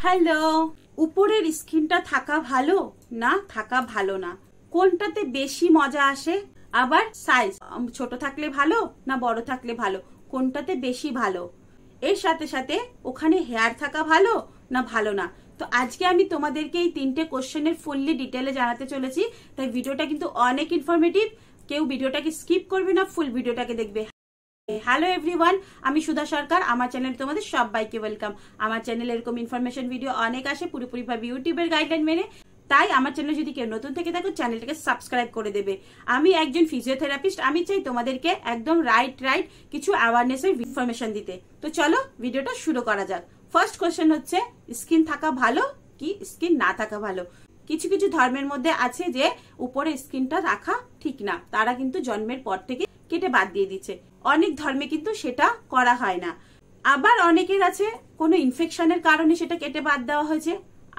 Hello, উপরের স্কিনটা থাকা ভালো না থাকা ভালো না, কোনটাতে বেশি মজা আসে? আবার সাইজ ছোট থাকলে ভালো না বড় থাকলে ভালো, কোনটাতে বেশি ভালো? এর সাথে সাথে ওখানে হেয়ার থাকা ভালো না ভালো না। তো আজকে আমি তোমাদেরকে এই তিনটে কোশ্চেনের ফুললি ডিটেলে জানাতে চলেছি। তাই ভিডিওটা কিন্তু অনেক ইনফরমেটিভ, কেউ ভিডিওটাকে স্কিপ করবে না, ফুল ভিডিওটাকে দেখবে। হ্যালো এভরিওয়ান, আমি সুধা সরকার। আমার চ্যানেলে তোমাদের সবাইকে ওয়েলকাম। আমার চ্যানেলে এরকম ইনফরমেশন ভিডিও অনেক আসে পুরোপুরিভাবে ইউটিউবের গাইডলাইন মেনে। তাই আমার চ্যানেলে যদি কেউ নতুন থেকে থাকো, চ্যানেলটাকে সাবস্ক্রাইব করে দেবে। আমি একজন ফিজিওথেরাপিস্ট, আমি চাই তোমাদেরকে একদম রাইট কিছু অ্যাওয়ারনেসের ইনফরমেশন দিতে। তো চলো ভিডিওটা শুরু করা যাক। ফার্স্ট কোশ্চেন হচ্ছে, স্কিন থাকা ভালো কি স্কিন না থাকা ভালো? কিছু কিছু ধর্মের মধ্যে আছে যে উপরে স্কিনটা রাখা ঠিক না, তারা কিন্তু জন্মের পর থেকে কেটে বাদ দিয়ে দিচ্ছে। অনেক ধর্মে কিন্তু সেটা করা হয় না। আবার অনেকের আছে কোনো ইনফেকশনের কারণে সেটা কেটে বাদ দেওয়া হয়েছে।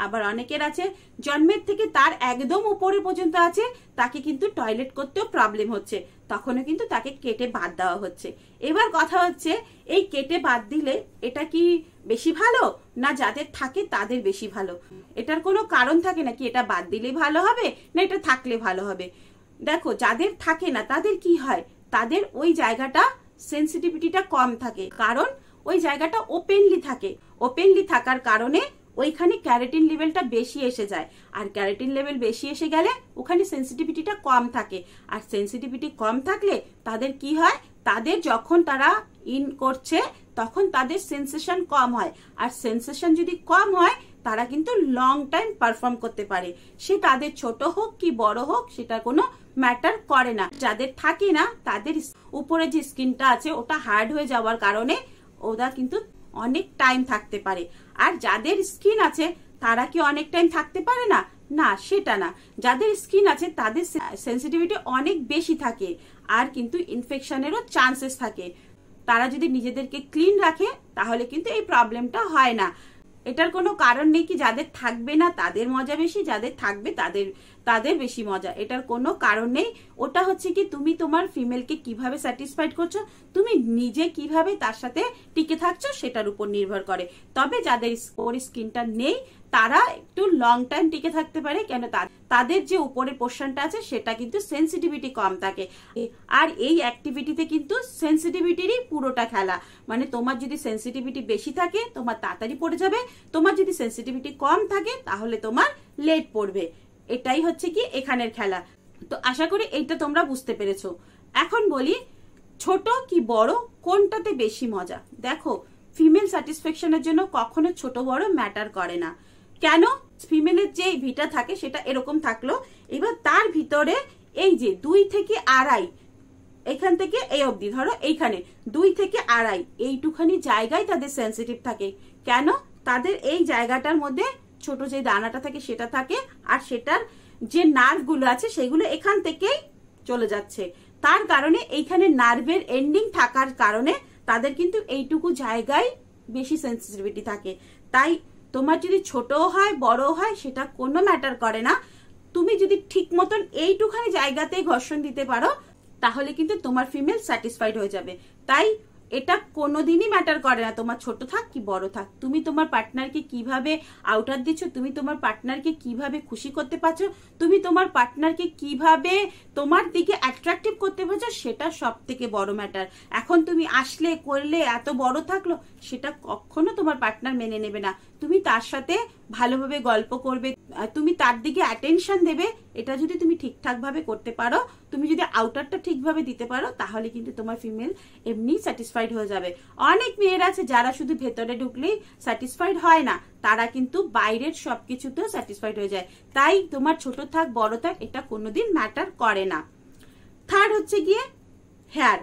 আবার অনেকের আছে জন্মের থেকে তার একদম উপরে পর্যন্ত আছে, তাকে কিন্তু টয়লেট করতেও প্রবলেম হচ্ছে, তখনও কিন্তু তাকে কেটে বাদ দেওয়া হচ্ছে। এবার কথা হচ্ছে, এই কেটে বাদ দিলে এটা কি বেশি ভালো না যাদের থাকে তাদের বেশি ভালো? এটার কোনো কারণ থাকে নাকি এটা বাদ দিলেই ভালো হবে না এটা থাকলে ভালো হবে? দেখো, যাদের থাকে না তাদের কি হয়, তাদের ওই জায়গাটা সেন্সিটিভিটিটা কম থাকে, কারণ ওই জায়গাটা ওপেনলি থাকে। ওপেনলি থাকার কারণে ওইখানে ক্যারাটিন লেভেলটা বেশি এসে যায়, আর ক্যারাটিন লেভেল বেশি এসে গেলে ওখানে সেন্সিটিভিটিটা কম থাকে। আর সেন্সিটিভিটি কম থাকলে তাদের কি হয়, তাদের যখন তারা ইন করছে তখন তাদের সেন্সেশন কম হয়, আর সেন্সেশন যদি কম হয় তারা কিন্তু লং টাইম পারফর্ম করতে পারে। সে তাদের ছোট হোক কি বড় হোক সেটা কোনো ম্যাটার করে না। যাদের থাকে না তাদের উপরে যে স্কিনটা আছে ওটা হার্ড হয়ে যাওয়ার কারণে ওরা কিন্তু অনেক টাইম থাকতে পারে। আর যাদের স্কিন আছে তারা কি অনেক টাইম থাকতে পারে না? না, সেটা না। যাদের স্কিন আছে তাদের সেন্সিটিভিটি অনেক বেশি থাকে, আর কিন্তু ইনফেকশনেরও চান্সেস থাকে। তারা যদি নিজেদেরকে ক্লিন রাখে তাহলে কিন্তু এই প্রবলেমটা হয় না। এটার কোনো কারণ নেই কি যাদের থাকবে না তাদের মজা বেশি, যাদের থাকবে তাদের বেশি মজা, এটার কোনো কারণ নেই। ওটা হচ্ছে কি তুমি তোমার ফিমেলকে কিভাবে স্যাটিসফাইড করছো, তুমি নিজে কিভাবে তার সাথে টিকে থাকছো সেটার উপর নির্ভর করে। তবে যাদের স্কিনটা নেই তারা একটু লং টাইম টিকে থাকতে পারে, কেন তাদের যে উপরের পোর্শনটা আছে সেটা কিন্তু সেন্সিটিভিটি কম থাকে। আর এই অ্যাক্টিভিটিতে কিন্তু সেন্সিটিভিটিরই পুরোটা খেলা। মানে তোমার যদি সেন্সিটিভিটি বেশি থাকে তোমার তাড়াতাড়ি পড়ে যাবে, তোমার যদি সেন্সিটিভিটি কম থাকে তাহলে তোমার লেট পড়বে। এটাই হচ্ছে কি এখানের খেলা। তো আশা করি এইটা তোমরা বুঝতে পেরেছো। এখন বলি, ছোট কি বড় কোনটাতে বেশি মজা? দেখো, ফিমেল স্যাটিসফ্যাকশনের জন্য কখনো ছোট বড় ম্যাটার করে না। কেন? ফিমেলের যে ভিটা থাকে সেটা এরকম থাকলো, এবার তার ভিতরে এই যে 2 থেকে 2.5, এখান থেকে এই অবধি, ধরো এইখানে 2 থেকে 2.5 এইটুখানি জায়গায় তাদের সেন্সিটিভ থাকে। কেন? তাদের এই জায়গাটার মধ্যে ছোট যে দানাটা থাকে সেটা থাকে, আর সেটার যে নার্ভ গুলো আছে সেগুলো এখান থেকেই চলে যাচ্ছে। তার কারণে এইখানে নার্ভের এন্ডিং থাকার কারণে তাদের কিন্তু এইটুকু জায়গায় বেশি সেন্সিটিভিটি থাকে। তাই তোমার যদি ছোট হয় বড় হয় সেটা কোনো ম্যাটার করে না, তুমি যদি ঠিক মতন এইটুখানি জায়গাতেই ঘর্ষণ দিতে পারো তাহলে কিন্তু তোমার ফিমেল স্যাটিসফাইড হয়ে যাবে। তাই এটা কোনোদিনই ম্যাটার করে না তোমার ছোট থাক কি বড় থাক। তুমি তোমার পার্টনারকে কিভাবে আউটার দিচ্ছ, তুমি তোমার পার্টনারকে কিভাবে খুশি করতে পারছো, তুমি তোমার পার্টনারকে কিভাবে তোমার দিকে অ্যাট্রাকটিভ করতে পারছো, সেটা সব থেকে বড় ম্যাটার। এখন তুমি আসলে করলে এত বড় থাকলো সেটা কখনো তোমার পার্টনার মেনে নেবে না। তুমি তার সাথে ভালোভাবে গল্প করবে, তুমি তার দিকে অ্যাটেনশন দেবে। এটা যদি তুমি ঠিকঠাক ভাবে করতে পারো, তুমি যদি আউটারটা ঠিকভাবে দিতে পারো তাহলে কিন্তু তোমার ফিমেল এমনি স্যাটিসফাইড হয়ে যাবে। অনেক মেয়েরা আছে যারা শুধু ভেতরে ঢুকলেই স্যাটিসফাইড হয় না, তারা কিন্তু বাইরের সবকিছুতেও স্যাটিসফাইড হয়ে যায়। তাই তোমার ছোট থাক বড় থাক এটা কোনোদিন ম্যাটার করে না। থার্ড হচ্ছে গিয়ে হেয়ার।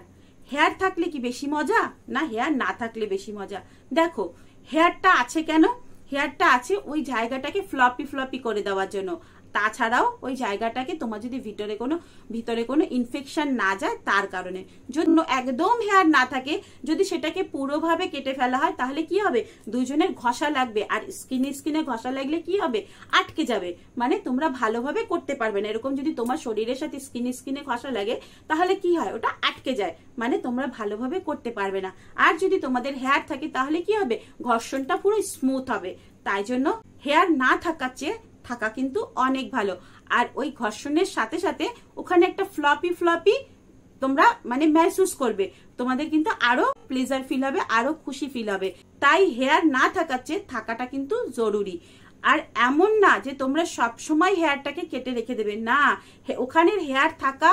হেয়ার থাকলে কি বেশি মজা না হেয়ার না থাকলে বেশি মজা? দেখো, হেয়ারটা আছে কেন? হেয়ারটা আছে ওই জায়গাটাকে ফ্লপি করে দেওয়ার জন্য। তাছাড়াও ওই জায়গাটাকে তোমার যদি ভিতরে কোনো ইনফেকশন না যায় তার কারণে। যদি একদম হেয়ার না থাকে, যদি সেটাকে পুরোভাবে কেটে ফেলা হয় তাহলে কি হবে, দুজনের ঘষা লাগবে, আর স্কিনে ঘষা লাগলে কি হবে, আটকে যাবে। মানে তোমরা ভালোভাবে করতে পারবে না। এরকম যদি তোমার শরীরের সাথে স্কিনে ঘষা লাগে তাহলে কি হয়, ওটা আটকে যায়, মানে তোমরা ভালোভাবে করতে পারবে না। আর যদি তোমাদের হেয়ার থাকে তাহলে কি হবে, ঘর্ষণটা পুরো স্মুথ হবে। তাই জন্য হেয়ার না থাকার চেয়ে থাকা কিন্তু অনেক ভালো। আর ওই ঘর্ষণের সাথে সাথে ওখানে একটা ফ্লপি ফ্লপি তোমরা মানে महसूस করবে, তোমাদের কিন্তু আরো প্লেজার ফিল হবে, আরো খুশি ফিল হবে। তাই হেয়ার না থাকার চেয়ে থাকাটা কিন্তু জরুরি। আর এমন না যে তোমরা সব সময় হেয়ারটাকে কেটে রেখে দেবে, না, ওখানের হেয়ার থাকা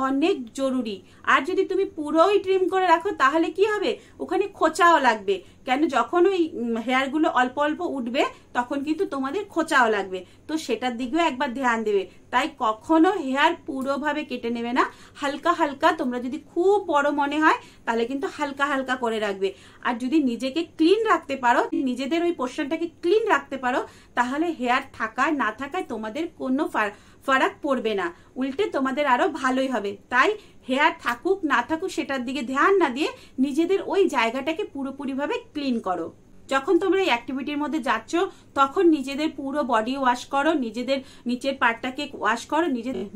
অনেক জরুরি। আর যদি তুমি পুরোই ট্রিম করে রাখো তাহলে কি হবে, ওখানে খোঁচাও লাগবে। কেন, যখন ওই হেয়ারগুলো অল্প অল্প উঠবে তখন কিন্তু তোমাদের খোঁচাও লাগবে, তো সেটার দিকেও একবার ধ্যান দেবে। তাই কখনো হেয়ার পুরোভাবে কেটে নেবে না, হালকা হালকা। তোমরা যদি খুব বড় মনে হয় তাহলে কিন্তু হালকা হালকা করে রাখবে। আর যদি নিজেকে ক্লিন রাখতে পারো, নিজেদের ওই পোর্শনটাকে ক্লিন রাখতে পারো, তাহলে হেয়ার থাকায় না থাকায় তোমাদের কোনো ফারাক পড়বে না, উল্টে তোমাদের আরো ভালোই হবে। তাই হেয়ার থাকুক না থাকুক সেটার দিকে ধ্যান না দিয়ে নিজেদের ওই জায়গাটাকে পুরোপুরি ভাবে ক্লিন করো। যখন তোমরা এই অ্যাক্টিভিটির মধ্যে যাচ্ছ তখন নিজেদের পুরো বডি ওয়াশ করো, নিজেদের নিচের পার্টটাকে ওয়াশ করো,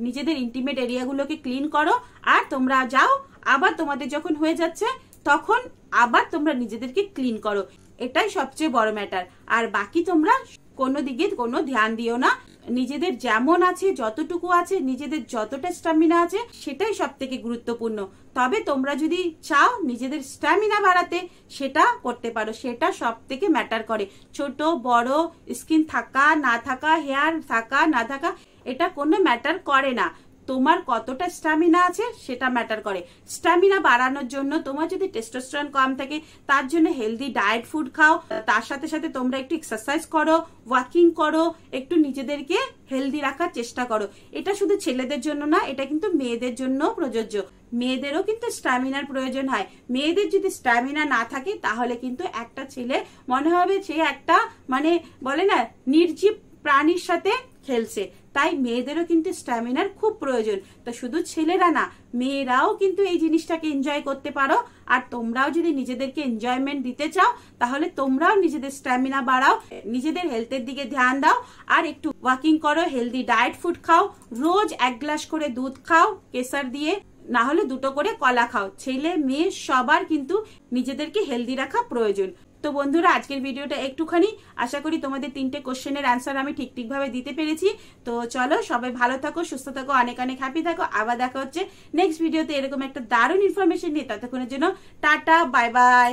নিজেদের ইন্টিমেট এরিয়াগুলোকে ক্লিন করো। আর তোমরা যাও, আবার তোমাদের যখন হয়ে যাচ্ছে তখন আবার তোমরা নিজেদেরকে ক্লিন করো। এটাই সবচেয়ে বড় ম্যাটার। আর বাকি তোমরা কোনো দিকে কোনো ধ্যান দিও না, নিজেদের যেমন আছে, যতটুকু আছে, নিজেদের যতটা স্ট্যামিনা আছে সেটাই সব থেকে গুরুত্বপূর্ণ। তবে তোমরা যদি চাও নিজেদের স্ট্যামিনা বাড়াতে, সেটা করতে পারো, সেটা সব থেকে ম্যাটার করে। ছোট বড়, স্কিন থাকা না থাকা, হেয়ার থাকা না থাকা, এটা কোনো ম্যাটার করে না। তোমার কতটা স্ট্যামিনা আছে সেটা ম্যাটার করে। স্ট্যামিনা বাড়ানোর জন্য তোমার যদি টেস্টোস্টেরন কম থাকে, তার জন্য হেলদি ডায়েট ফুড খাও, তার সাথে সাথে তোমরা একটু এক্সারসাইজ করো, ওয়াকিং করো, একটু নিজেদেরকে হেলদি রাখার চেষ্টা করো। এটা শুধু ছেলেদের জন্য না, এটা কিন্তু মেয়েদের জন্য প্রযোজ্য। মেয়েদেরও কিন্তু স্ট্যামিনার প্রয়োজন হয়। মেয়েদের যদি স্ট্যামিনা না থাকে তাহলে কিন্তু একটা ছেলে মনে হবে সে একটা মানে বলে না নির্জীব প্রাণীর সাথে খেলছে। তাই মেয়েদেরও কিন্তু স্ট্যামিনার খুব প্রয়োজন। তো শুধু ছেলেরা না, মেয়েরাও কিন্তু এই জিনিসটাকে এনজয় করতে পারো। আর তোমরাও যদি নিজেদেরকে এনজয়মেন্ট দিতে চাও তাহলে তোমরাও নিজেদের স্ট্যামিনা বাড়াও, নিজেদের হেলথের দিকে ধ্যান দাও, আর একটু ওয়াকিং করো, হেলদি ডায়েট ফুড খাও, রোজ 1 গ্লাস করে দুধ খাও কেসার দিয়ে, না হলে 2টো করে কলা খাও। ছেলে মেয়ে সবার কিন্তু নিজেদেরকে হেলদি রাখা প্রয়োজন। তো বন্ধুরা, আজকের ভিডিওটা একটুখানি, আশা করি তোমাদের 3টে কোশ্চেনের অ্যান্সার আমি ঠিকভাবে দিতে পেরেছি। তো চলো, সবাই ভালো থাকো, সুস্থ থাকো, অনেক অনেক হ্যাপি থাকো। আবার দেখা হচ্ছে নেক্সট ভিডিওতে এরকম একটা দারুণ ইনফরমেশন নিয়ে। ততক্ষণের জন্য টাটা, বাই বাই।